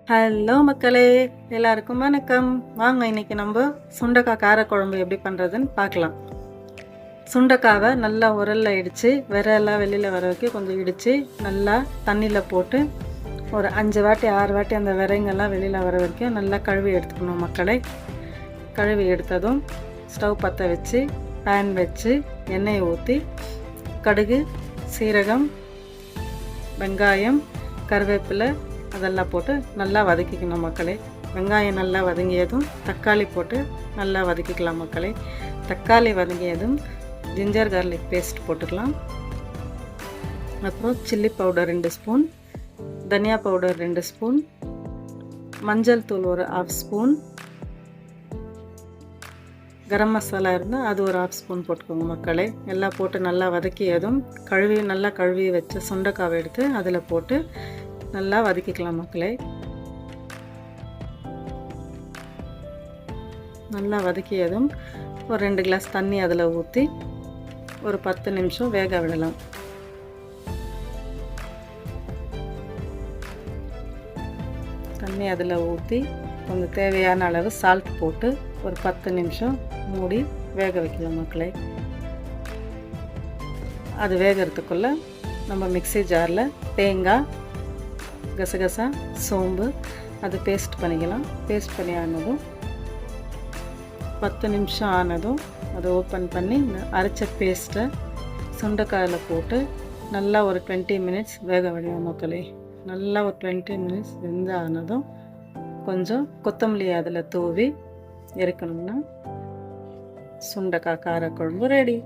Hello மக்களே, எல்லாருக்கும் வணக்கம். வாங்க இன்னைக்கு நம்ம சுண்டைக்காய் காரக்குழம்பு எப்படி பண்ணுறதுன்னு பார்க்கலாம். சுண்டைக்காவை நல்லா உரலில் இடித்து விரையெல்லாம் வெளியில் வர வரைக்கும் கொஞ்சம் இடித்து நல்லா தண்ணியில் போட்டு ஒரு 5 வாட்டி 6 வாட்டி அந்த விரைங்கெல்லாம் வெளியில் வர வரைக்கும் நல்லா கழுவி எடுத்துக்கணும் மக்களே. கழுவி எடுத்ததும் ஸ்டவ் பற்ற வச்சு பேன் வச்சு எண்ணெயை ஊற்றி கடுகு, சீரகம், வெங்காயம், கருவேப்பிலை அதெல்லாம் போட்டு நல்லா வதக்கிக்கணும் மக்களே. வெங்காயம் நல்லா வதங்கியதும் தக்காளி போட்டு நல்லா வதக்கிக்கலாம் மக்களே. தக்காளி வதங்கியதும் ஜிஞ்சர் கார்லிக் பேஸ்ட் போட்டுக்கலாம். அப்புறம் சில்லி பவுடர் 2 ஸ்பூன், தனியா பவுடர் 2 ஸ்பூன், மஞ்சள் தூள் ஒரு 1/2 ஸ்பூன், கரம் மசாலா இருந்தால் அது ஒரு 1/2 ஸ்பூன் போட்டுக்கோங்க மக்களே. எல்லாம் போட்டு நல்லா வதக்கியதும் நல்லா கழுவி வச்ச சுண்டைக்காவை எடுத்து அதில் போட்டு நல்லா வதக்கிக்கலாம் மக்களே. நல்லா வதக்கியதும் ஒரு 2 கிளாஸ் தண்ணி அதில் ஊற்றி ஒரு 10 நிமிஷம் வேக விடலாம். தண்ணி அதில் ஊற்றி கொஞ்சம் தேவையான அளவு சால்ட் போட்டு ஒரு 10 நிமிஷம் மூடி வேக வைக்கலாம் மக்களே. அது வேகிறதுக்குள்ளே நம்ம மிக்ஸி ஜாரில் தேங்காய், கசகசா, சோம்பு அது பேஸ்ட் பண்ணிக்கலாம். பேஸ்ட் பண்ணி ஆனதும் 10 நிமிஷம் ஆனதும் அதை ஓப்பன் பண்ணி அரைச்ச பேஸ்ட்டை சுண்டைக்காயில் போட்டு நல்லா ஒரு 20 மினிட்ஸ் வேக விடுவோம் மக்களே. நல்லா ஒரு 20 மினிட்ஸ் வெந்து ஆனதும் கொஞ்சம் கொத்தமல்லி அதில் தூவி இறக்கணும்னா சுண்டைக்காய் காரக்குழம்பு ரெடி.